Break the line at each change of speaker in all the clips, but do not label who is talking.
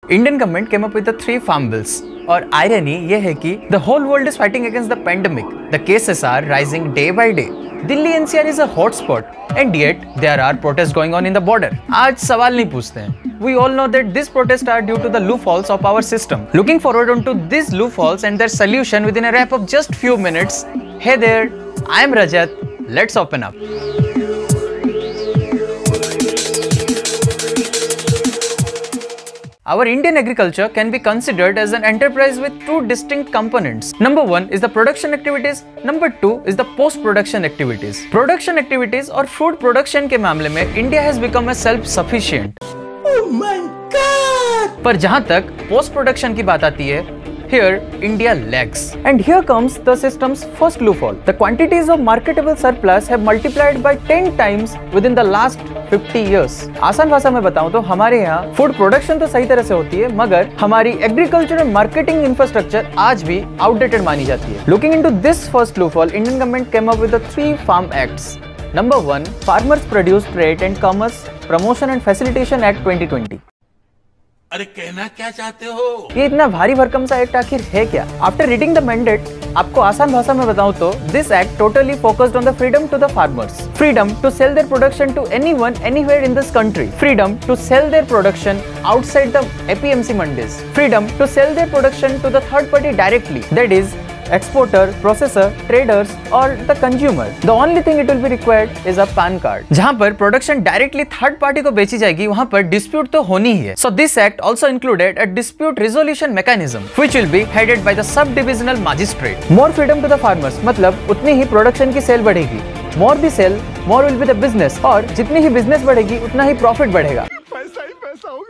Indian government came up with the 3 farm bills. और irony ये है कि the whole world is fighting against the pandemic. The cases are rising day by day. Delhi NCR is a hotspot, and yet there are protests going on in the border. आज सवाल नहीं पूछते हैं. We all know that these protests are due to the loopholes of our system. Looking forward onto these loopholes and their solution within a wrap of just few minutes. Hey there, I am Rajat. Let's open up. Our Indian agriculture can be considered as an enterprise with 2 distinct components. Number 1 is the production activities. Number 2 is the post-production activities. Production activities और food production के मामले में India has become a self-sufficient. Oh my God! पर जहाँ तक post-production की बात आती है, here India lags. And here comes the system's first loophole. The quantities of marketable surplus have multiplied by 10 times within the last 50 years. आसान भाषा में बताऊं तो हमारे यहाँ फूड प्रोडक्शन तो सही तरह से होती है, मगर हमारी एग्रीकल्चर एंड मार्केटिंग इंफ्रास्ट्रक्चर आज भी आउटडेटेड मानी जाती है. Looking into this first loophole, Indian government came up with the 3 Farm Acts. Number 1, Farmers Produce Trade and Commerce Promotion and Facilitation Act 2020.
अरे कहना क्या चाहते हो?
ये इतना भारी भरकम सा एक्ट आखिर है क्या? आफ्टर रीडिंग द मैंडेट, आपको आसान भाषा में बताऊं तो this act totally focused on the freedom to the farmers. Freedom to sell their production to anyone anywhere in this country. Freedom to sell their production outside the APMC mandis. Freedom to sell their production to the third party directly, that is exporter, processor, traders or the consumer. The only thing it will be required is a PAN card. जहाँ पर production directly third party को बेची जाएगी, वहाँ पर dispute तो होनी ही है. So this act also included a dispute resolution mechanism, which will be headed by the sub-divisional magistrate. More freedom to the farmers, मतलब उतनी ही प्रोडक्शन की सेल बढ़ेगी. More the sell, more will be the business. और जितनी ही business बढ़ेगी, उतना ही profit बढ़ेगा.
पैसा ही पैसा होगा.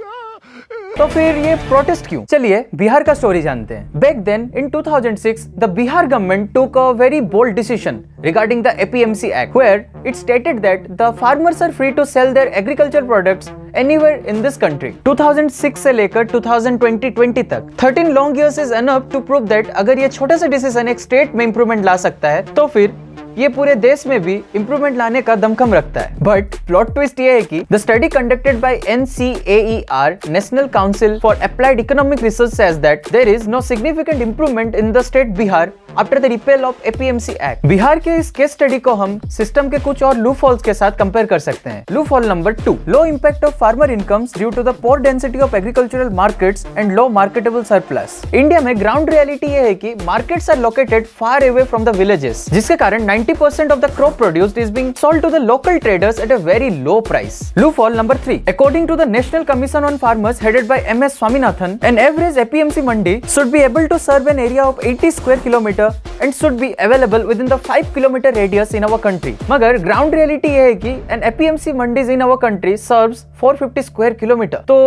तो फिर ये प्रोटेस्ट क्यों? चलिए बिहार का स्टोरी जानते हैं. Back then in 2006, the Bihar government took a very bold decision regarding the APMC Act, where it stated that the farmers are free to sell their agriculture products anywhere in this country. 2006 से लेकर 2020 तक 13 long years is enough to prove that अगर ये छोटा सा decision एक state में improvement ला सकता है, तो फिर ये पूरे देश में भी इंप्रूवमेंट लाने का दमखम रखता है. बट प्लॉट ट्विस्ट ये है कि the study conducted by NCAER, National Council for Applied Economic Research, says that there is no significant improvement in the state Bihar after the repeal of APMC act. Bihar के इस केस स्टडी को हम system के कुछ और लूपहोल्स के साथ compare कर सकते हैं. Loophole number 2, low impact of farmer incomes due to the poor density of agricultural markets and low marketable surplus. India में ग्राउंड रियलिटी ये है कि markets are located far away from the villages, जिसके कारण 90% of the crop produced is being sold to the local traders at a very low price. Loophole number 3. According to the National Commission on Farmers headed by MS Swaminathan, an average APMC mandi should be able to serve an area of 80 square kilometer and should be available within the 5 kilometer radius in our country. मगर ground reality ये है कि an APMC mandis in our country serves 450 square kilometer. तो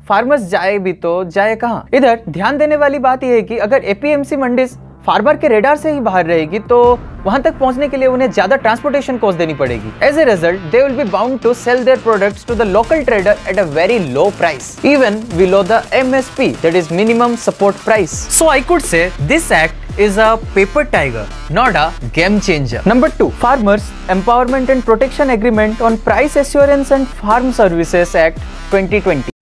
farmers जाए भी तो जाए कहाँ? इधर ध्यान देने वाली बात यह है कि अगर APMC मंडीज फार्मर के रेडार से ही बाहर रहेगी, तो वहां तक पहुंचने के लिए उन्हें ज्यादा ट्रांसपोर्टेशन कॉस्ट देनी पड़ेगी. As a result, they will be bound to sell their products to the local trader at a very low price, even below the MSP, that is minimum support price. So I could say this act is a paper tiger, not a game changer. Number 2, Farmers Empowerment and Protection Agreement on Price Assurance and Farm Services Act 2020.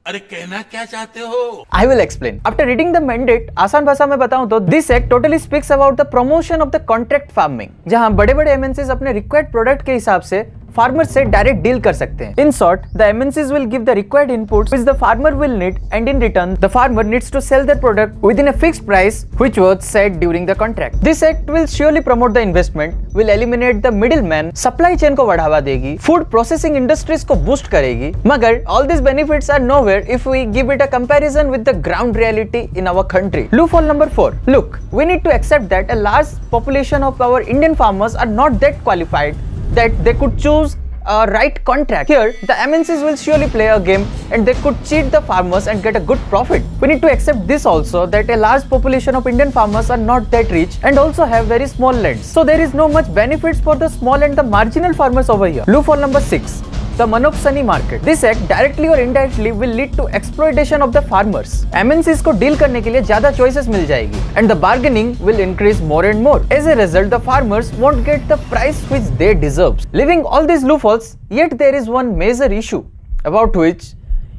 अरे कहना क्या चाहते हो?
I will explain. After reading the mandate, आसान भाषा में बताऊं तो this act totally speaks about the promotion of the contract farming, जहां बड़े-बड़े MNCs अपने required product के हिसाब से फार्मर से डायरेक्ट डील कर सकते हैं. In short, the MNCs will give the required inputs which the farmer will need, and in return, the farmer needs to sell their product within a fixed price which was set during the contract. This act will surely promote the investment, will eliminate the middleman, supply chain को बढ़ावा देगी, food processing industries को boost करेगी. मगर all these benefits are nowhere if we give it a comparison with the ground reality in our country. Loophole number 4. Look, we need to accept that a large population of our Indian farmers are not that qualified that they could choose a right contract. Here, the MNCs will surely play a game and they could cheat the farmers and get a good profit. We need to accept this also, that a large population of Indian farmers are not that rich and also have very small lands. So there is no much benefits for the small and the marginal farmers over here. Loophole number 6. The monopsony market. This act directly or indirectly will lead to exploitation of the farmers. MNCs को deal करने के लिए ज्यादा choices मिल जाएगी, and the bargaining will increase more and more. As a result, the farmers won't get the price which they deserve. Leaving all these loopholes, yet there is one major issue about which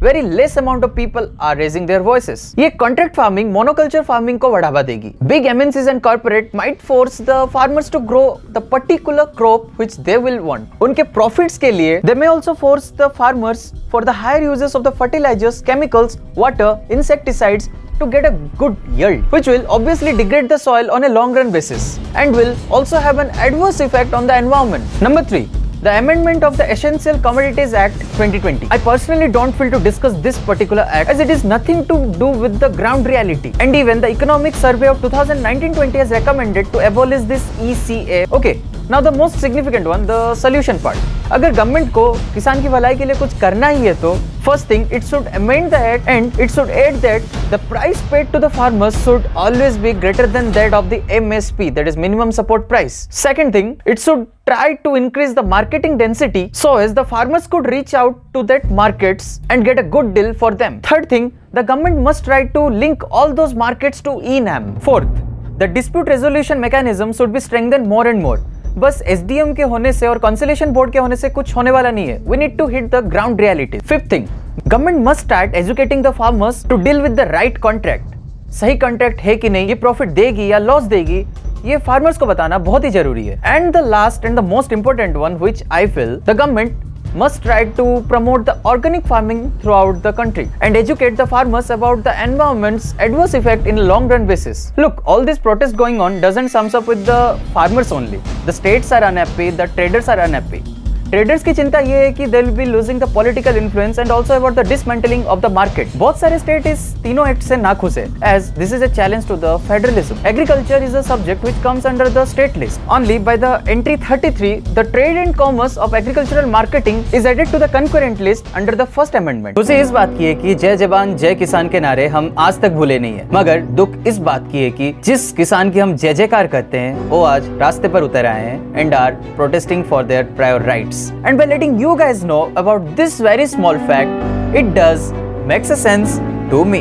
very less amount of people are raising their voices. ये contract farming, monoculture farming को बढ़ावा देगी. Big MNCs and corporate might force the farmers to grow the particular crop which they will want. उनके profits के लिए they may also force the farmers for the higher uses of the fertilizers, chemicals, water, insecticides to get a good yield, which will obviously degrade the soil on a long run basis and will also have an adverse effect on the environment. Number 3. The amendment of the Essential Commodities Act 2020. I personally don't feel to discuss this particular act as it is nothing to do with the ground reality, and even the Economic Survey of 2019-20 has recommended to abolish this ECA. Okay, now the most significant one, the solution part. अगर government को किसान की भलाई के लिए कुछ करना ही है तो first thing, it should amend the act and it should add that the price paid to the farmers should always be greater than that of the MSP, that is minimum support price. Second thing, it should try to increase the marketing density so as the farmers could reach out to that markets and get a good deal for them. Third thing, the government must try to link all those markets to eNAM. Fourth, the dispute resolution mechanism should be strengthened more and more. बस SDM के होने से और consolation board के होने से कुछ होने वाला नहीं है. We need to hit the ground reality. Fifth thing, government must start educating the farmers to deal with the right contract. सही कॉन्ट्रैक्ट है कि नहीं, ये प्रॉफिट देगी या लॉस देगी, ये फार्मर्स को बताना बहुत ही जरूरी है. And the last and the most important one which I feel, the government must try to promote the organic farming throughout the country and educate the farmers about the environment's adverse effect in a long run basis. Look, all this protest going on doesn't sums up with the farmers only. The states are unhappy, the traders are unhappy. Traders की चिंता ये है कि they will be losing the political influence and also about the dismantling of the market. बहुत सारे state इस तीनों act से नाखुश है as this is a challenge to the federalism. Agriculture is a subject which comes under the state list. Only by the entry 33, the trade and commerce of agricultural marketing is added to the concurrent list under the first amendment. उसे इस बात की है कि जय जवान जय किसान के नारे हम आज तक भूले नहीं है, मगर दुख इस बात की है कि जिस किसान की हम जय जयकार करते हैं वो आज रास्ते पर उतर आए हैं and are protesting for their prior rights. And by letting you guys know about this very small fact, it does make sense to me.